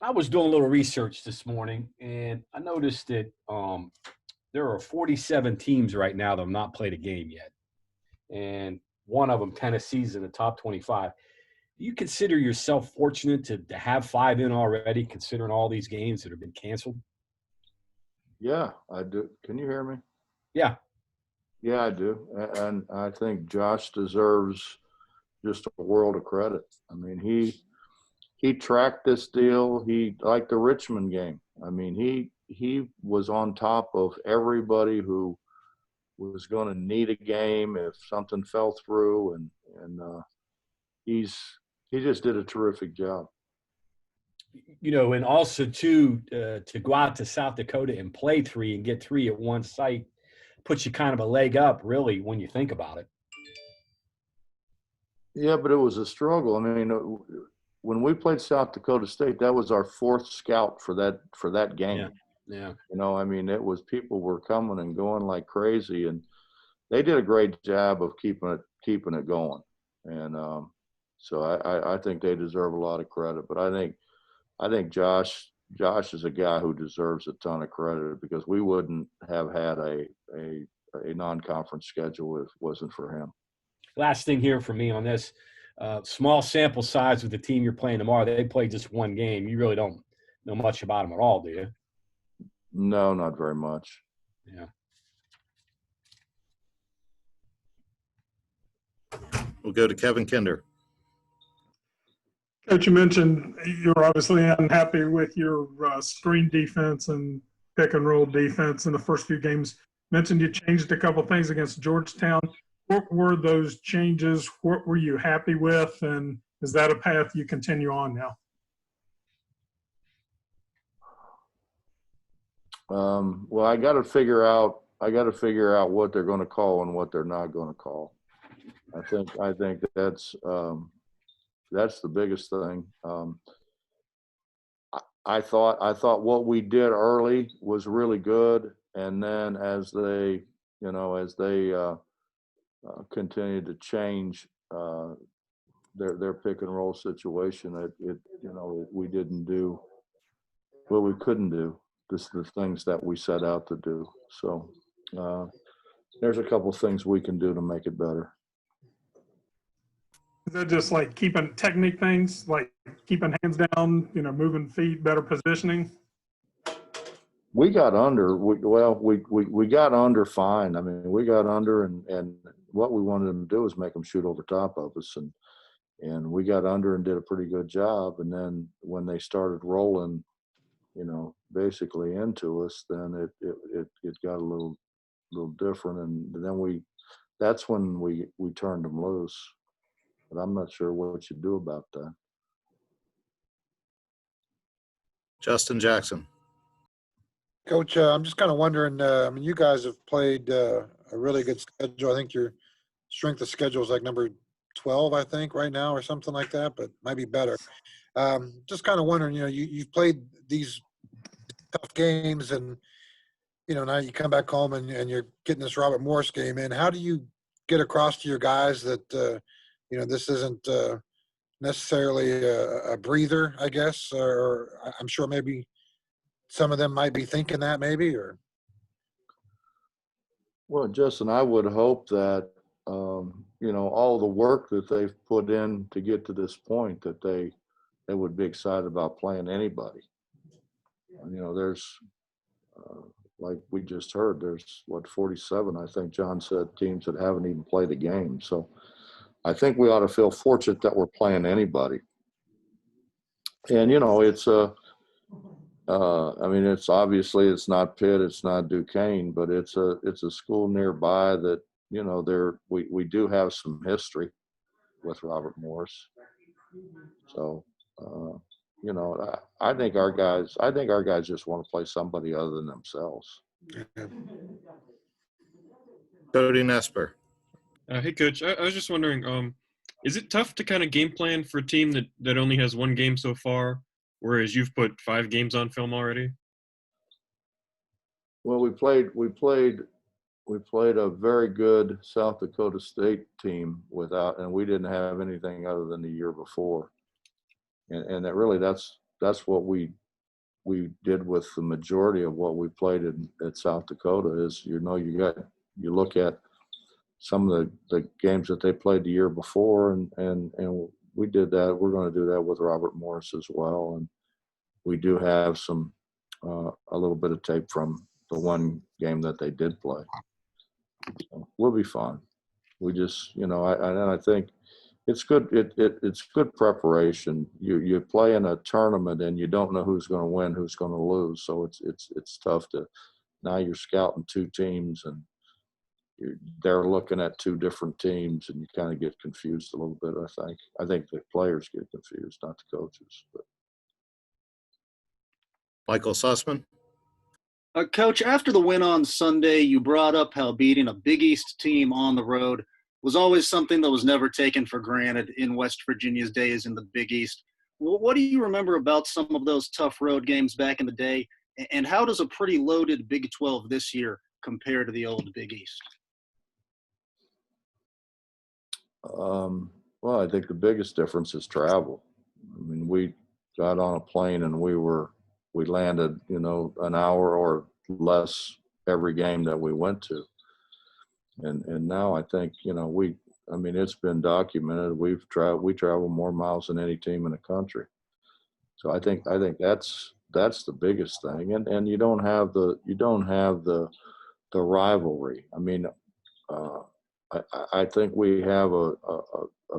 I was doing a little research this morning, and I noticed that there are 47 teams right now that have not played a game yet, and one of them, Tennessee's in the top 25. Do you consider yourself fortunate to have five in already, considering all these games that have been canceled? Yeah, I do. Can you hear me? Yeah, Yeah, I do. And I think Josh deserves just a world of credit. I mean, he tracked this deal. He like the Richmond game. I mean, he was on top of everybody who was going to need a game if something fell through, and he's he just did a terrific job. and also too to go out to South Dakota and play three and get three at one site puts you kind of a leg up, really, when you think about it. Yeah, but it was a struggle. I mean, when we played South Dakota State, that was our fourth scout for that Yeah, game. yeah. I mean, it was people were coming and going like crazy, and they did a great job of keeping it going. And so I think they deserve a lot of credit. But I think Josh is a guy who deserves a ton of credit because we wouldn't have had a non-conference schedule if it wasn't for him. Last thing here for me on this, small sample size with the team you're playing tomorrow. They play just one game. You really don't know much about them at all, do you? No, not very much. Yeah. We'll go to Kevin Kinder. Coach, you mentioned you're obviously unhappy with your screen defense and pick and roll defense in the first few games. Mentioned you changed a couple things against Georgetown. What were those changes? What were you happy with? And is that a path you continue on now? Well, I got to figure out what they're going to call and what they're not going to call. I think that's the biggest thing. I thought what we did early was really good, and then as they continued to change their pick and roll situation, we didn't do what we couldn't do. Just the things that we set out to do. So there's a couple of things we can do to make it better. Is that just like keeping technique things, like keeping hands down, moving feet, better positioning? We got under. We got under fine. I mean, we got under, and what we wanted them to do was make them shoot over top of us, and we got under and did a pretty good job. And then when they started rolling, basically into us, then it got a little different, and then that's when we turned them loose. But I'm not sure what you do about that. Justin Jackson. Coach, I'm just kind of wondering, I mean, you guys have played a really good schedule. I think your strength of schedule is like number 12, I think, right now or something like that, but might be better. Just kind of wondering, you've played these tough games and, now you come back home and you're getting this Robert Morris game in. How do you get across to your guys that, this isn't necessarily a breather, I guess, or I'm sure maybe some of them might be thinking that maybe, or. Well, Justin, I would hope that, all the work that they've put in to get to this point, that they would be excited about playing anybody. There's, like we just heard, there's 47, I think John said, teams that haven't even played a game. So I think we ought to feel fortunate that we're playing anybody. And, it's it's obviously it's not Pitt, it's not Duquesne, but it's a school nearby that, we do have some history with Robert Morris. So, I think our guys just want to play somebody other than themselves. Cody Nesper. Hey, Coach. I was just wondering, is it tough to kind of game plan for a team that only has one game so far, whereas you've put 5 games on film already? Well, we played a very good South Dakota State team and we didn't have anything other than the year before. and that really that's what we did with the majority of what we played at South Dakota. Is you look at some of the games that they played the year before, and we did that. We're going to do that with Robert Morris as well, and we do have some a little bit of tape from the one game that they did play. So we'll be fine. We just, I think it's good. It's good preparation. You play in a tournament and you don't know who's going to win, who's going to lose. So it's tough to. Now you're scouting two teams and they're looking at two different teams, and you kind of get confused a little bit. I think the players get confused, not the coaches. But. Michael Sussman. Coach, after the win on Sunday, you brought up how beating a Big East team on the road was always something that was never taken for granted in West Virginia's days in the Big East. What do you remember about some of those tough road games back in the day, and how does a pretty loaded Big 12 this year compare to the old Big East? Well, I think the biggest difference is travel. I mean, we got on a plane and we landed, an hour or less every game that we went to. And now I think, it's been documented. We travel more miles than any team in the country. So I think that's the biggest thing. And you don't have the rivalry. I mean, I think we have a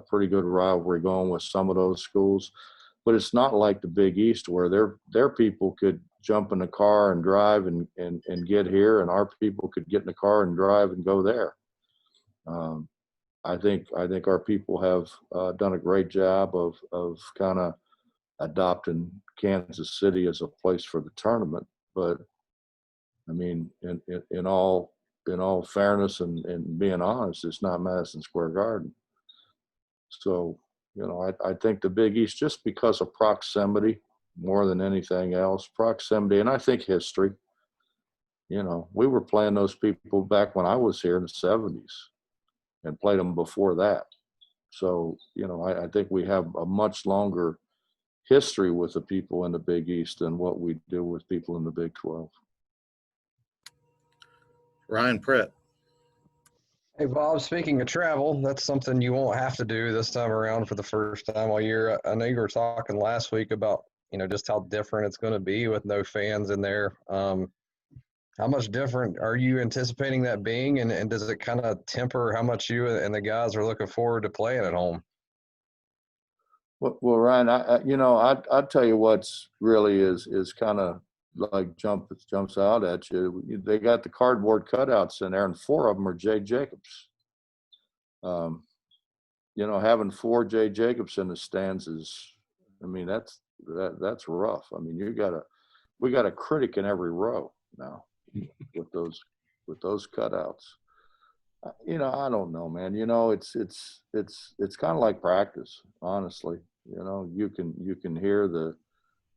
pretty good rivalry going with some of those schools, but it's not like the Big East where their people could jump in the car and drive and get here, and our people could get in the car and drive and go there. I think our people have done a great job of kind of adopting Kansas City as a place for the tournament. But I mean, in all fairness and being honest, it's not Madison Square Garden. So, I think the Big East, just because of proximity more than anything else, proximity, and I think history. We were playing those people back when I was here in the 70s and played them before that. So, I think we have a much longer history with the people in the Big East than what we do with people in the Big 12. Ryan Pritt. Hey, Bob, speaking of travel, that's something you won't have to do this time around for the first time all year. I know you were talking last week about, just how different it's going to be with no fans in there. How much different are you anticipating that being, and does it kind of temper how much you and the guys are looking forward to playing at home? Well, Ryan, I'd tell you what's really is kind of like jumps out at you. They got the cardboard cutouts in there, and 4 of them are Jay Jacobs. Having 4 Jay Jacobs in the stands is, that's rough. I mean, we got a critic in every row now with those cutouts. I don't know, man. It's kind of like practice, honestly. You can hear the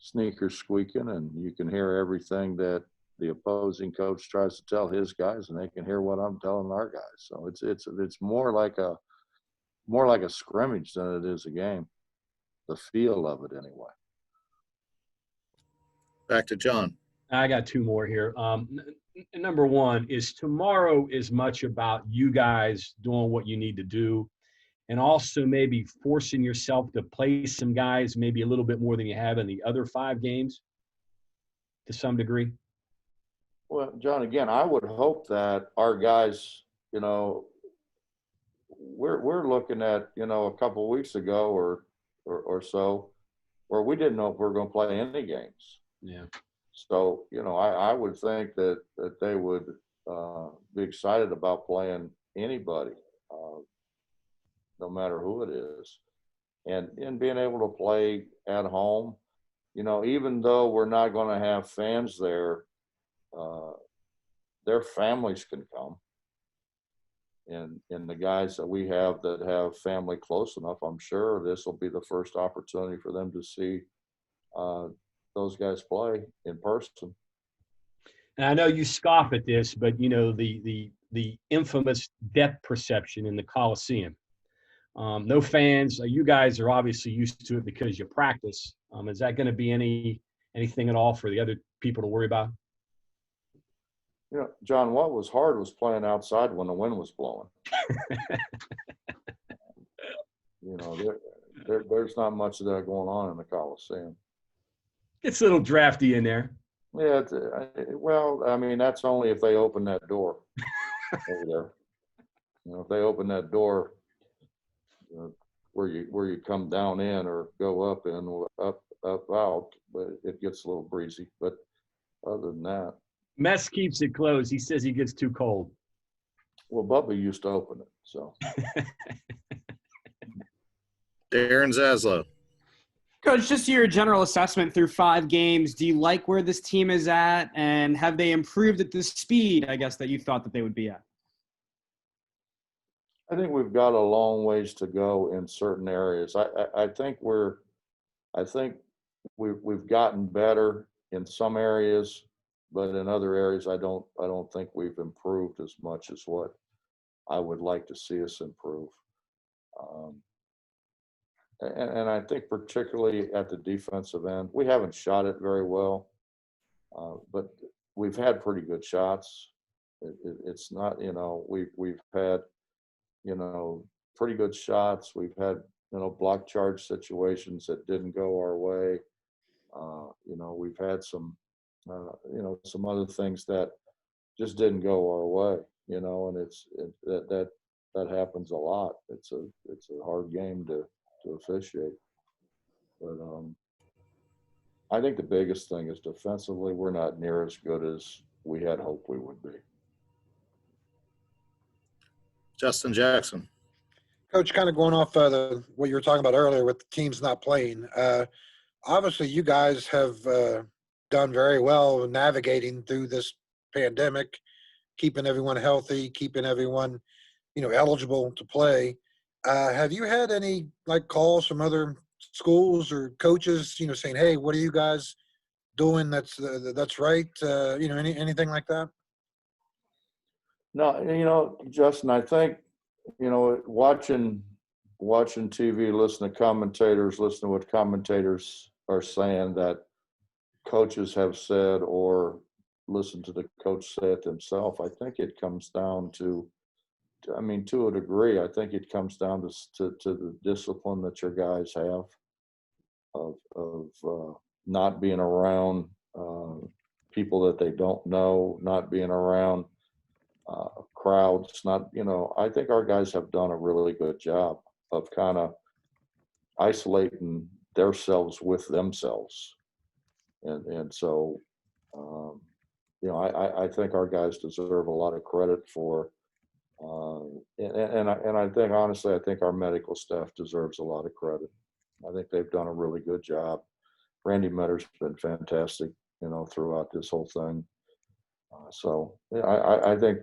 sneakers squeaking, and you can hear everything that the opposing coach tries to tell his guys, and they can hear what I'm telling our guys. So it's more like a scrimmage than it is a game. The feel of it, anyway. Back to John. I got 2 more here. Number one is tomorrow is much about you guys doing what you need to do, and also maybe forcing yourself to play some guys maybe a little bit more than you have in the other 5 games to some degree. Well, John, again, I would hope that our guys, we're looking at, a couple of weeks ago or so, where we didn't know if we were going to play any games. Yeah. So, I would think that they would be excited about playing anybody, no matter who it is. And being able to play at home, even though we're not going to have fans there, their families can come. And the guys that we have that have family close enough, I'm sure this will be the first opportunity for them to see those guys play in person. And I know you scoff at this, but the infamous depth perception in the Coliseum. No fans. You guys are obviously used to it because you practice. Is that going to be anything at all for the other people to worry about? You know, John, what was hard was playing outside when the wind was blowing. You know, there's not much of that going on in the Coliseum. It's a little drafty in there. Yeah, well, I mean, that's only if they open that door over there. You know, if they open that door where you come down in or go up in or up out, but it gets a little breezy. But other than that, Mess keeps it closed. He says he gets too cold. well, Bubba used to open it, so. Darren Zaslow. Coach, just your general assessment through 5 games. Do you like where this team is at, and have they improved at the speed, I guess, that you thought that they would be at? I think we've got a long ways to go in certain areas. I think we've gotten better in some areas, but in other areas, I don't think we've improved as much as what I would like to see us improve. And I think particularly at the defensive end, we haven't shot it very well, but we've had pretty good shots. It's not, you know, we've had, you know, pretty good shots. We've had, you know, block charge situations that didn't go our way. You know, we've had some, you know, some other things that just didn't go our way, you know, and that happens a lot. It's a hard game to officiate. But I think the biggest thing is defensively, we're not near as good as we had hoped we would be. Justin Jackson. Coach, kind of going off what you were talking about earlier with the teams not playing. Obviously, you guys have done very well navigating through this pandemic, keeping everyone healthy, keeping everyone, you know, eligible to play. Have you had any like calls from other schools or coaches, you know, saying, "Hey, what are you guys doing? That's right." You know, anything like that? No, you know, Justin, I think, you know, watching TV, listen to commentators, listen to what commentators are saying that coaches have said, or listen to the coach say it themselves. I think it comes down to, I mean, to a degree, I think it comes down to the discipline that your guys have of not being around people that they don't know, not being around crowds, not, you know, I think our guys have done a really good job of kind of isolating themselves with themselves. And so, you know, I think our guys deserve a lot of credit for, and I think, honestly, I think our medical staff deserves a lot of credit. I think they've done a really good job. Randy Metter's been fantastic, you know, throughout this whole thing. So yeah, I think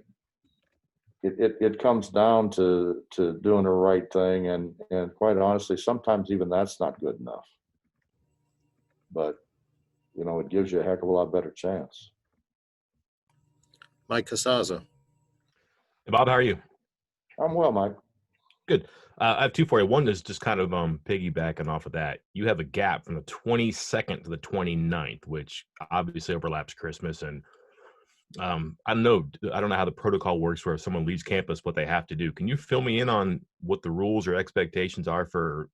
it comes down to doing the right thing, and quite honestly, sometimes even that's not good enough. But you know, it gives you a heck of a lot better chance. Mike Casazza. Hey, Bob, how are you? I'm well, Mike. Good. I have 2 for you. One is just kind of piggybacking off of that. You have a gap from the 22nd to the 29th, which obviously overlaps Christmas. And I don't know how the protocol works where if someone leaves campus, what they have to do. Can you fill me in on what the rules or expectations are for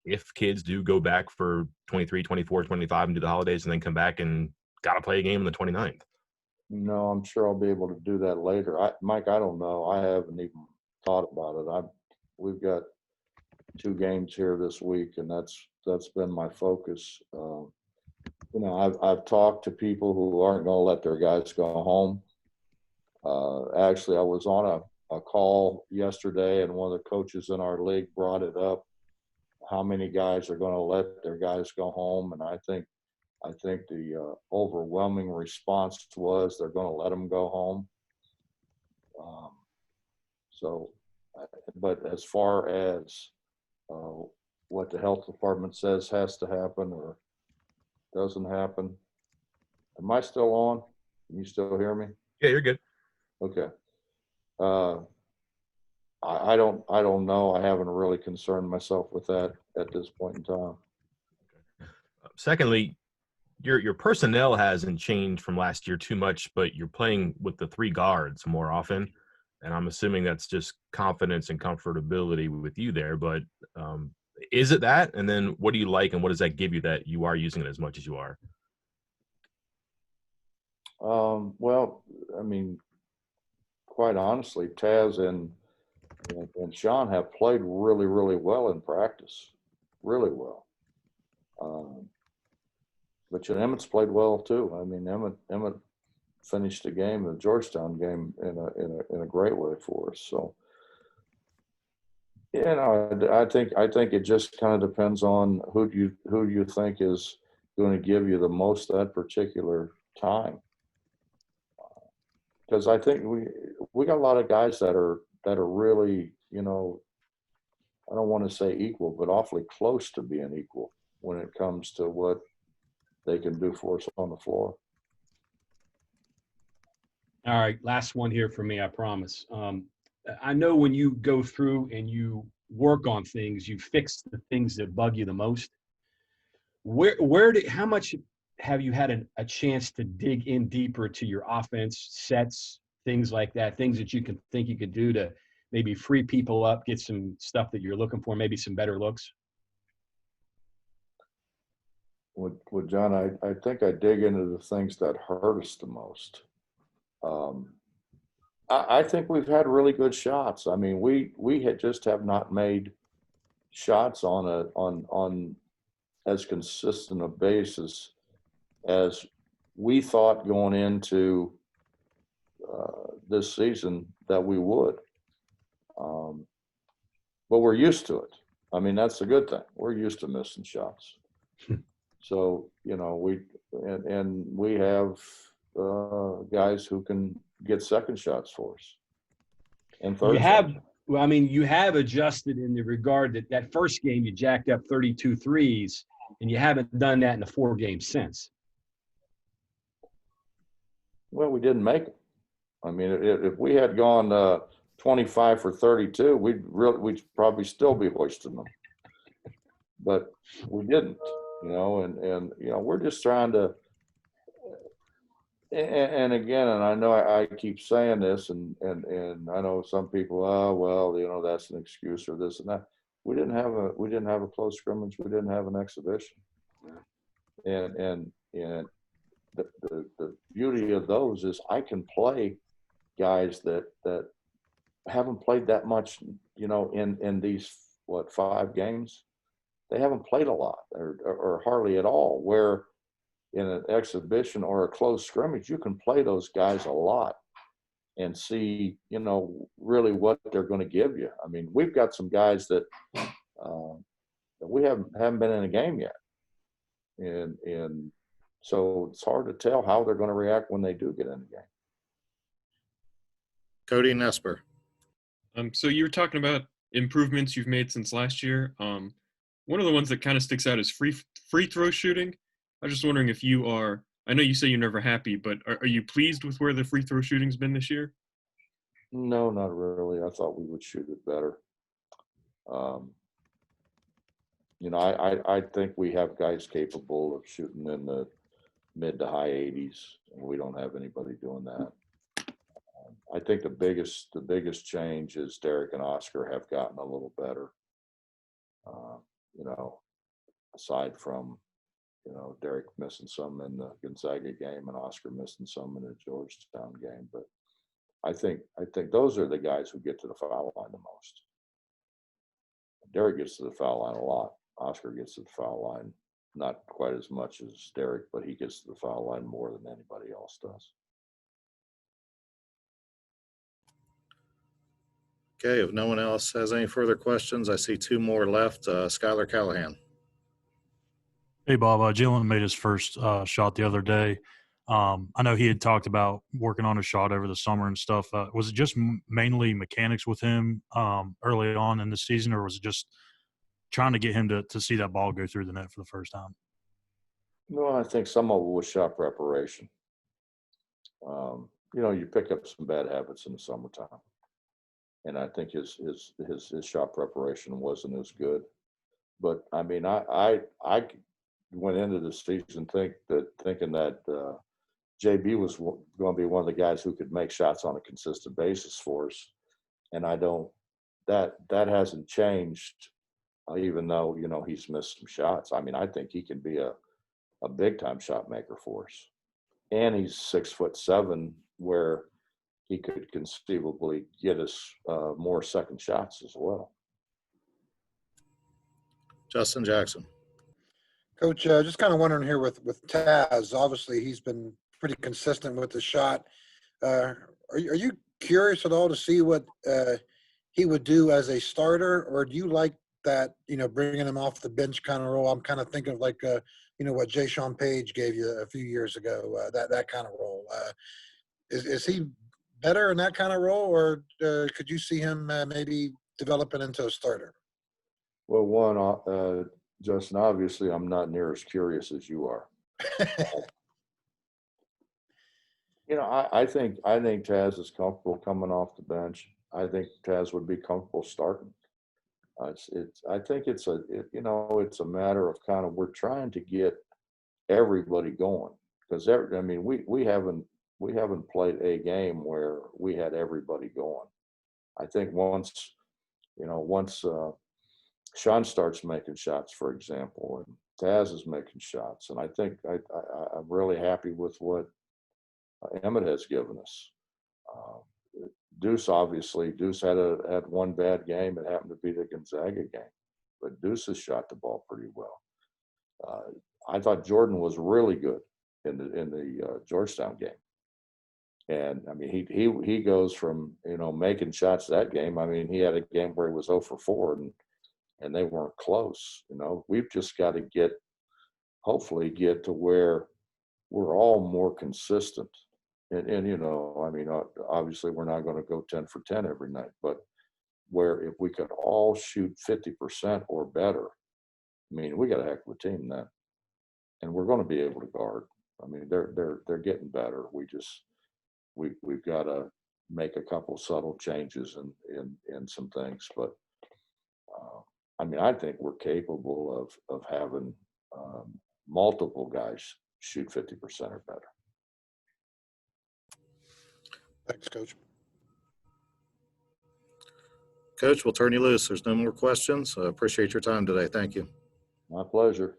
if kids do go back for 23, 24, 25 and do the holidays and then come back and got to play a game on the 29th? No, I'm sure I'll be able to do that later. Mike, I don't know. I haven't even thought about it. We've got 2 games here this week, and that's been my focus. You know, I've talked to people who aren't going to let their guys go home. Actually, I was on a call yesterday, and one of the coaches in our league brought it up, how many guys are going to let their guys go home. And I think the overwhelming response was they're going to let them go home. But as far as what the health department says has to happen or doesn't happen, am I still on? Can you still hear me? Yeah, you're good. Okay. I don't know. I haven't really concerned myself with that at this point in time. Secondly, your personnel hasn't changed from last year too much, but you're playing with the 3 guards more often, and I'm assuming that's just confidence and comfortability with you there. But is it that? And then what do you like, and what does that give you that you are using it as much as you are? Well, I mean, quite honestly, Taz and Sean have played really, really well in practice, really well. But Emmett's played well too. I mean, Emmett finished the game, the Georgetown game, in a great way for us. So, I think it just kind of depends on who you think is going to give you the most that particular time. Because I think we got a lot of guys that are really, I don't want to say equal, but awfully close to being equal when it comes to what they can do for us on the floor. All right, last one here for me, I promise. I know when you go through and you work on things, you fix the things that bug you the most. How much have you had a chance to dig in deeper to your offense, sets, things like that, things that you can think you could do to maybe free people up, get some stuff that you're looking for, maybe some better looks? With John, I think I dig into the things that hurt us the most. I think we've had really good shots. I mean, we just have not made shots on as consistent a basis as we thought going into this season that we would. But we're used to it. I mean, that's a good thing. We're used to missing shots. So, we have guys who can get second shots for us. And third shots. Well, I mean, you have adjusted in the regard that first game you jacked up 32 threes, and you haven't done that in the 4 games since. Well, we didn't make it. I mean, if we had gone 25 for 32, we'd probably still be hoisting them. But we didn't, and we're just trying to. And again, and I know I keep saying this, and I know some people, oh well, that's an excuse or this and that. We didn't have a close scrimmage. We didn't have an exhibition. And the beauty of those is I can play guys that haven't played that much, in these 5 games. They haven't played a lot or hardly at all. Where in an exhibition or a close scrimmage, you can play those guys a lot and see, really what they're going to give you. I mean, we've got some guys that we haven't been in a game yet, and so it's hard to tell how they're going to react when they do get in the game. Cody Nesper. So you were talking about improvements you've made since last year. One of the ones that kind of sticks out is free throw shooting. I was just wondering if you are. I know you say you're never happy, but are you pleased with where the free throw shooting's been this year? No, not really. I thought we would shoot it better. I think we have guys capable of shooting in the mid to high 80s, and we don't have anybody doing that. I think the biggest change is Derek and Oscar have gotten a little better. Aside from, Derek missing some in the Gonzaga game and Oscar missing some in the Georgetown game, but I think those are the guys who get to the foul line the most. Derek gets to the foul line a lot. Oscar gets to the foul line not quite as much as Derek, but he gets to the foul line more than anybody else does. Okay, if no one else has any further questions, I see 2 more left. Skylar Callahan. Hey, Bob. Jalen made his first shot the other day. I know he had talked about working on a shot over the summer and stuff. Was it just mainly mechanics with him early on in the season, or was it just trying to get him to see that ball go through the net for the first time? No, I think some of it was shot preparation. You pick up some bad habits in the summertime. and I think his shot preparation wasn't as good. But I mean, I went into the season thinking that JB was going to be one of the guys who could make shots on a consistent basis for us, and I don't. That hasn't changed, even though he's missed some shots. I mean, I think he can be a big time shot maker for us, and he's 6'7", where he could conceivably get us more second shots as well. Justin Jackson. Coach, just kind of wondering here with Taz. Obviously, he's been pretty consistent with the shot. Are you curious at all to see what he would do as a starter, or do you like that bringing him off the bench kind of role? I'm kind of thinking of like what Jay Sean Page gave you a few years ago. That kind of role. Is he better in that kind of role, or could you see him maybe developing into a starter? Well, Justin, obviously I'm not near as curious as you are. I think Taz is comfortable coming off the bench. I think Taz would be comfortable starting. I think it's a matter of kind of, we're trying to get everybody going, because we haven't played a game where we had everybody going. I think once Sean starts making shots, for example, and Taz is making shots, and I think I'm really happy with what Emmett has given us. Deuce had one bad game. It happened to be the Gonzaga game, but Deuce has shot the ball pretty well. I thought Jordan was really good in the Georgetown game, and I mean he goes from making shots that game. I mean, he had a game where he was 0 for 4, and they weren't close. We've just got to hopefully get to where we're all more consistent. And obviously we're not going to go 10 for 10 every night, but where if we could all shoot 50% or better, I mean, we got a heck of a team then, and we're going to be able to guard. I mean, they're getting better. We've got to make a couple subtle changes in some things, but I mean, I think we're capable of having multiple guys shoot 50% or better. Thanks, Coach. Coach, we'll turn you loose. There's no more questions. I appreciate your time today. Thank you. My pleasure.